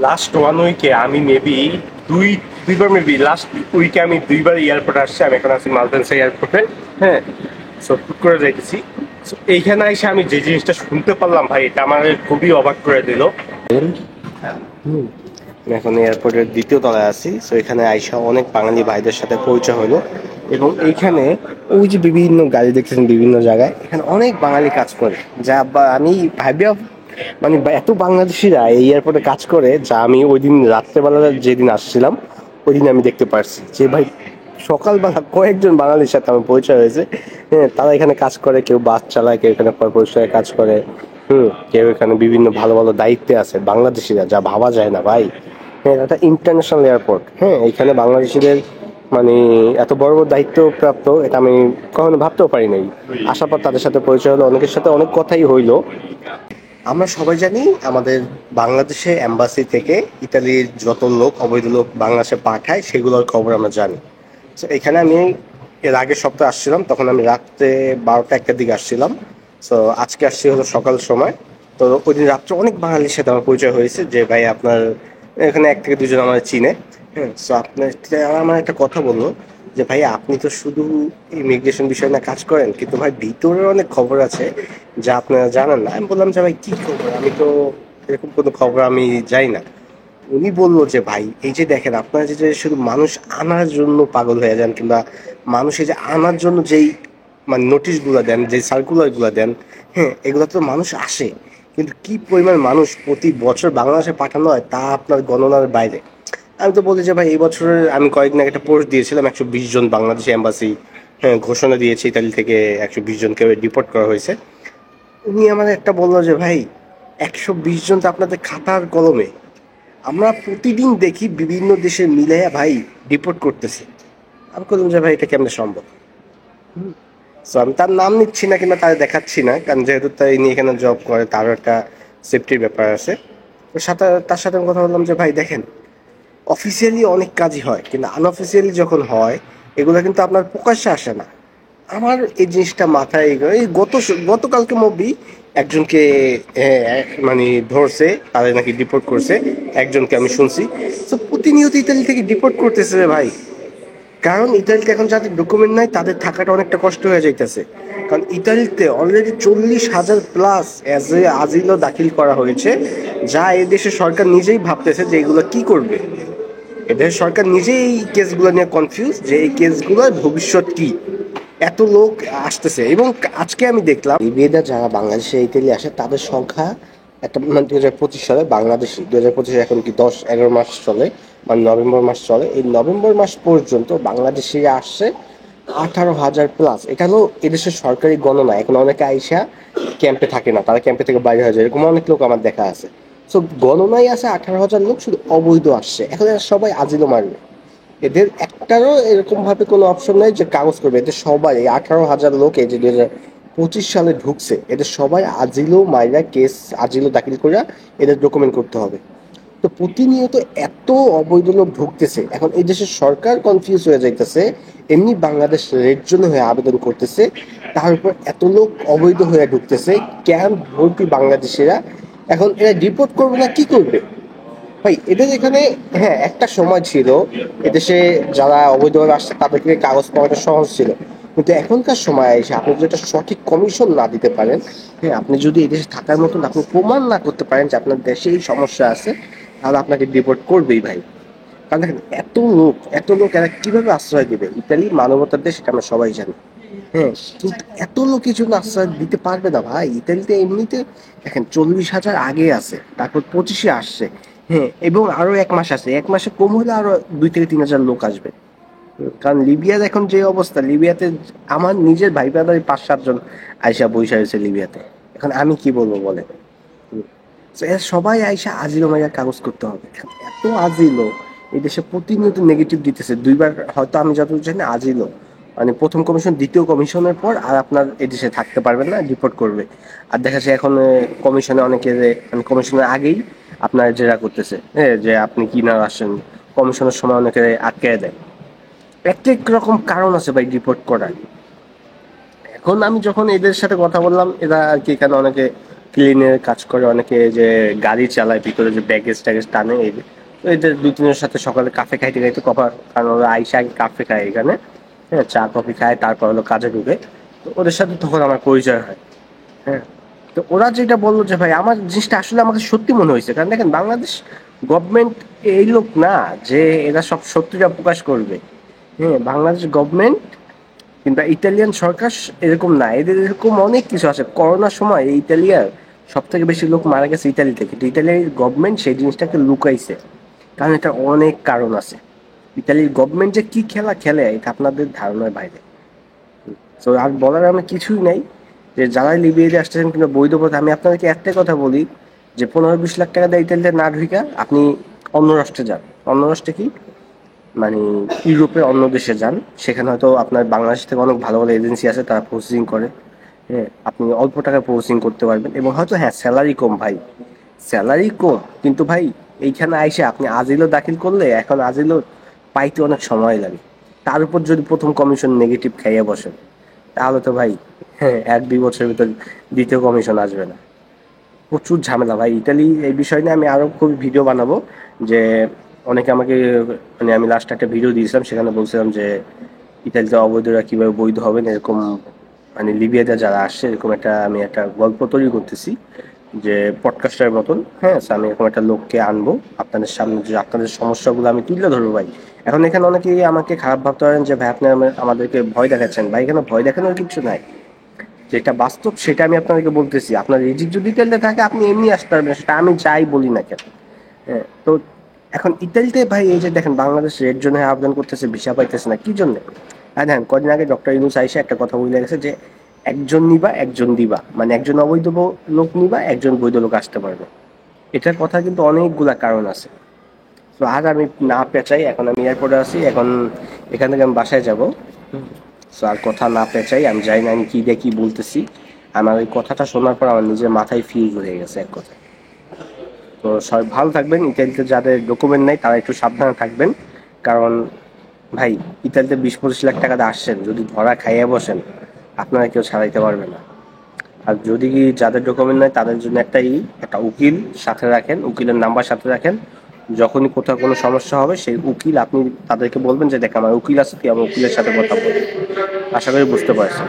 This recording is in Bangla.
লাস্ট ওয়ান উইকে আমি মেবি দুই দুইবার মেবি লাস্ট উইকে আমি দুইবার এয়ারপোর্টে আসছি। আমি এখন আছি মালয়েশিয়া এয়ারপোর্টে। হ্যাঁ, সো টুক করে যাইতেছি। সো এইখানে এসে আমি যে জিনিসটা শুনতে পারলাম ভাই, এটা আমার খুবই অবাক করে দিল। হুম, আমি এখন এয়ারপোর্টের দ্বিতীয় তলায় আছি। সো এখানে আইসা অনেক বাঙালি ভাইদের সাথে পরিচয় হলো, এবং এইখানে ওই যে বিভিন্ন গাড়ি দেখতেছেন বিভিন্ন জায়গায়, এখানে অনেক বাঙালি কাজ করে। যা আমি ভাবিয়া মানে এত বাংলাদেশিরা এই এয়ারপোর্টে কাজ করে, যা আমি ওই দিন রাত্রেবেলা যেদিন আসছিলাম ওই দিন আমি দেখতে পারছি যে ভাই সকালবেলা কয়েকজন বাঙালির সাথে আমার পরিচয় হয়েছে। হ্যাঁ, তারা এখানে কাজ করে, কেউ বাস চালায়, কেউ এখানে পরিচয়ে কাজ করে। কেউ এখানে বিভিন্ন ভালো ভালো দায়িত্বে আছে বাংলাদেশিরা, যা ভাবা যায় না ভাই। হ্যাঁ, এটা ইন্টারন্যাশনাল এয়ারপোর্ট। হ্যাঁ, এখানে বাংলাদেশিদের মানে এত বড় বড় দায়িত্ব প্রাপ্ত, এটা আমি কখনো ভাবতেও পারি নাই। আসার পর তাদের সাথে পরিচয় হলো, অনেকের সাথে অনেক কথাই হইলো। আমরা সবাই জানি আমাদের বাংলাদেশে এম্বাসি থেকে ইতালির যত লোক অবৈধ লোক বাংলাদেশে পাঠায় সেগুলোর খবর আমরা জানি। তো এখানে আমি এর আগের সপ্তাহে আসছিলাম, তখন আমি রাত্রে 12টা 1টার দিকে আসছিলাম। তো আজকে আসছি হলো সকাল সময়। তো ওই দিন রাত্রে অনেক বাঙালির সাথে আমার পরিচয় হয়েছে যে ভাই আপনার এখানে 1 থেকে 2 জন আমার চিনে। হ্যাঁ, সো আপনার আমার একটা কথা বললো যে ভাই আপনি তো শুধু ইমিগ্রেশন বিষয় না কাজ করেন, কিন্তু ভাই ভিতরে অনেক খবর আছে যা আপনারা জানেন না। আমি বললাম যে ভাই কি খবর, আমি তো এরকম কোনো খবর আমি যাই না। উনি বললো যে ভাই এই যে দেখেন আপনারা যে শুধু মানুষ আনার জন্য পাগল হয়ে যান, কিংবা মানুষ এই যে আনার জন্য যেই মানে নোটিশ গুলা দেন, যে সার্কুলার গুলা দেন, হ্যাঁ এগুলো তো মানুষ আসে, কিন্তু কি পরিমাণ মানুষ প্রতি বছর বাংলাদেশে পাঠানো হয় তা আপনার গণনার বাইরে। আমি তো বলি যে ভাই এই বছরের আমি কয়েকদিন আগে একটা পোস্ট দিয়েছিলাম, 120 জন বাংলাদেশি এম্বাসি হ্যাঁ ঘোষণা দিয়েছে ইতালি থেকে 120 জনকে ডিপোর্ট করা হয়েছে। উনি আমার একটা বললো যে ভাই 120 জন তো আপনাদের খাতার কলমে, আমরা প্রতিদিন দেখি বিভিন্ন দেশে মিলাইয়া ভাই ডিপোর্ট করতেছে। আমি বললাম যে ভাই এটা কেমনে সম্ভব। সো আমি তার নাম নিচ্ছি না কিংবা তার দেখাচ্ছি না, কারণ যেহেতু তাই নিয়ে এখানে জব করে তারও একটা সেফটির ব্যাপার আছে। ওর সাথে তার সাথে আমি কথা বললাম যে ভাই দেখেন অফিসিয়ালি অনেক কাজই হয়, কিন্তু আনঅফিসিয়ালি যখন হয় এগুলো কিন্তু আপনার প্রকাশ্যে আসে না। আমার এই জিনিসটা মাথায় এই গতকালকে মুভি একজনকে মানে ধরছে, তাদের নাকি ডিপোর্ট করছে। একজনকে আমি শুনছি। তো প্রতিনিয়ত ইতালি থেকে ডিপোর্ট করতেছে রে ভাই, কারণ ইতালিতে এখন যাদের ডকুমেন্ট নাই তাদের থাকাটা অনেকটা কষ্ট হয়ে যাইতেছে। কারণ ইতালিতে অলরেডি 40,000+ অ্যাজ এ আজিলও দাখিল করা হয়েছে, যা এই দেশের সরকার নিজেই ভাবতেছে যে এগুলো কি করবে। এদের সরকার নিজেই এই কেসগুলো নিয়ে কনফিউজ যে এই কেসগুলোর ভবিষ্যৎ কি। এত লোক আসতেছে, এবং আজকে আমি দেখলাম লিবিয়াতে যারা বাংলাদেশে ইতালি আসে তাদের সংখ্যা একটা মানে 2025 সালে বাংলাদেশি 2025 এখন কি 10-11 মাস চলে, মানে নভেম্বর মাস চলে, এই নভেম্বর মাস পর্যন্ত বাংলাদেশিরা আসছে 18,000+। এটা হলো এদেশের সরকারি গণনা। এখন অনেকে আইসা ক্যাম্পে থাকে না, তারা ক্যাম্পে থেকে বাইরে হয়ে যায়, এরকম অনেক লোক আমার দেখা আছে। সো গণনায় আছে 18,000 লোক শুধু অবৈধ আসছে। এখন এরা সবাই আজিলো মারবে, এদের একটারও এরকম ভাবে কোনো অপশন নাই যে কাগজ করবে। এদের সবাই এই 18,000 লোক এই যে 2025 সালে ঢুকছে, এদের সবাই আজিলো মাইরা কেস আজিলো দাখিল করে এদের ডকুমেন্ট করতে হবে। তো প্রতিনিয়ত এত অবৈধ লোক ঢুকতেছে, এখন এই দেশের সরকার কনফিউজ হয়ে যাইতেছে। এমনি বাংলাদেশ রেড জোনে হয়ে আবেদন করতেছে, তার উপর এত লোক অবৈধ হয়ে ঢুকতেছে, ক্যাম্প ভর্তি বাংলাদেশিরা। এখন এরা রিপোর্ট করবে না কি করবে ভাই এদের এখানে? হ্যাঁ, একটা সময় ছিল এদেশে যারা অবৈধভাবে আসছে তাদেরকে কাগজ পাওয়াটা সহজ ছিল, কিন্তু এখনকার সময় এসে আপনি যদি একটা সঠিক কমিশন না দিতে পারেন, হ্যাঁ আপনি যদি এদেশে থাকার মতন আপনি প্রমাণ না করতে পারেন যে আপনার দেশে এই সমস্যা আছে, তাহলে আপনাকে ডিপোর্ট করবেই ভাই। কারণ দেখেন এত লোক এরা কিভাবে আশ্রয় দেবে? ইতালি মানবতার দেশ, এটা আমরা সবাই জানি। হ্যাঁ, কিন্তু এত লোকের জন্য আশ্রয় দিতে পারবে না ভাই। ইতালিতে এমনিতে দেখেন 40,000 আগে আছে, তারপর 25-এ আসছে। হ্যাঁ, এবং আরো 1 মাস আছে, 1 মাসে কম হলে আরো 2 থেকে 3 হাজার লোক আসবে। কারণ লিবিয়ার এখন যে অবস্থা, লিবিয়াতে আমার নিজের ভাই ব্রাদারই 5-7 জন আইসা বইসা হয়েছে লিবিয়াতে। এখন আমি কি বলবো বলে? তো এরা সবাই আইসা আজিলো মাইয়া কাগজ করতে হবে। এখন এত আজিলো এই দেশে প্রতিনিয়ত নেগেটিভ দিতেছে। দুইবার হয়তো আমি যতদূর জানি আজিলো মানে প্রথম কমিশন দ্বিতীয় কমিশনের পর আর আপনার এই দেশে থাকতে পারবেন না, ডিপোর্ট করবে। আর দেখা যাচ্ছে এখন কমিশনে অনেকে মানে কমিশনের আগেই আপনার জেরা করতেছে, হ্যাঁ যে আপনি কি না আসেন। কমিশনের সময় অনেকে আটকে দেয়। এক এক রকম কারণ আছে ভাই ডিপোর্ট করার। এখন আমি যখন এদের সাথে কথা বললাম, এরা আর কি এখানে অনেকে ক্লিনের কাজ করে, অনেকে যে গাড়ি চালায় ভিতরে যে ব্যাগেজ ট্যাগেজ টানে, এই তো এদের দুই তিনের সাথে সকালে কাফে খাইতে খাইতে কারণ ওরা আইসা আগে কাফে খায় এখানে, হ্যাঁ, চা কফি খায়, তারপর হলো কাজে ঢুকে। তো ওদের সাথে তখন আমার পরিচয় হয়। হ্যাঁ, তো ওরা যেটা বললো যে ভাই, আমার জিনিসটা আসলে আমাকে সত্যি মনে হয়েছে, কারণ দেখেন বাংলাদেশ গভর্নমেন্ট এই লোক না যে এরা সব সত্যিটা প্রকাশ করবে। হ্যাঁ, বাংলাদেশ গভর্নমেন্ট কিংবা ইতালিয়ান সরকার এরকম না, এদের এরকম অনেক কিছু আছে। করোনার সময় এই ইতালিয়ার সব থেকে বেশি লোক মারা গেছে ইতালি থেকে, কিন্তু ইতালির গভর্নমেন্ট সেই জিনিসটাকে লুকাইছে, কারণ এটা অনেক কারণ আছে। ইতালির গভর্নমেন্ট যে কি খেলা খেলে এটা আপনাদের ধারণার বাইরে। তো আর বলার আমি কিছুই নাই, যে যারা লিবিয়াতে আসতেছেন কিংবা বৈধ পথে, আমি আপনাদেরকে একটাই কথা বলি, যে 15-20 লাখ টাকা দিয়ে ইতালিতে না ঢুকা আপনি অন্য রাষ্ট্রে যান। অন্য রাষ্ট্রে কি মানে ইউরোপের অন্য দেশে যান, সেখানে হয়তো আপনার বাংলাদেশ থেকে অনেক ভালো ভালো এজেন্সি আছে, তারা প্রসেসিং করে। হ্যাঁ, আপনি অল্প টাকায় প্রসেসিং করতে পারবেন, এবং হয়তো হ্যাঁ স্যালারি কম ভাই, স্যালারি কম, কিন্তু ভাই এইখানে আইসে আপনি আজিলও দাখিল করলে এখন আজিলও পাইতে অনেক সময় লাগে। তার উপর যদি প্রথম কমিশন নেগেটিভ খাইয়ে বসেন, তাহলে তো ভাই হ্যাঁ 1-2 বছরের ভিতর দ্বিতীয় কমিশন আসবে না। প্রচুর ঝামেলা ভাই ইতালি। এই বিষয় নিয়ে আমি আরো খুব ভিডিও বানাবো, যে অনেকে আমাকে মানে আমি লাস্ট একটা ভিডিও দিয়েছিলাম, সেখানে বলছিলাম যে ইতালিতে অবৈধরা কিভাবে বৈধ হবেন, এরকম মানে লিবিয়াতে যারা আসছে, এরকম আমি একটা গল্প তৈরি করতেছি, যে পডকাস্টের মতন। হ্যাঁ, so আমি এরকম একটা লোককে আনবো আপনাদের সামনে, যে আপনাদের সমস্যাগুলো আমি তুলে ধরবো ভাই। এখন এখানে অনেকেই আমাকে খারাপ ভাবতে পারেন যে ভাই আপনি আমাদেরকে ভয় দেখাচ্ছেন। ভাই এখানে ভয় দেখানোর কিছু নাই, যেটা বাস্তব সেটা আমি আপনাদেরকে বলতেছি। আপনার রিজিক যদি ইতালিতে থাকে আপনি এমনি আসতে পারবেন, সেটা আমি যাই বলি না কেন। হ্যাঁ, তো এখন ইতালিতে ভাই এই যে দেখেন বাংলাদেশ রেড জোনে আবেদন করতেছে, ভিসা পাইতেছে না, কি জন্য? আর দেখেন কদিন আগে ডক্টর ইউনূস আইসা একটা কথা বলে গেছে যে একজন নিবা একজন দিবা, মানে একজন অবৈধ লোক নিবা, একজন বৈধ লোক আসতে পারবে। এটার কথা কিন্তু অনেকগুলা কারণ আছে। তো আজ আমি না পেঁচাই, এখন আমি এয়ারপোর্টে আছি, এখন এখান থেকে আমি বাসায় যাব। সো আর কথা না পেঁচাই, আমি জানি না আমি কি দিয়ে কি বলতেছি। আমার ওই কথাটা শোনার পর আমার নিজের মাথায় ফিউজ হয়ে গেছে এক কথায়। তো সবাই ভালো থাকবেন, ইতালিতে যাদের ডকুমেন্ট নাই তারা একটু সাবধানে থাকবেন, কারণ ভাই ইতালিতে 20-25 লাখ টাকা দিয়ে আসছেন, যদি ধরা খাইয়ে বসেন আপনারা কেউ ছাড়াইতে পারবে না। আর যদি কি যাদের ডকুমেন্ট নাই তাদের জন্য একটা উকিল সাথে রাখেন, উকিলের নাম্বার সাথে রাখেন। যখনই কোথাও কোনো সমস্যা হবে সেই উকিল, আপনি তাদেরকে বলবেন যে দেখ আমার উকিল আছে, তুই আমার উকিলের সাথে কথা বল। আশা করি বুঝতে পারছেন।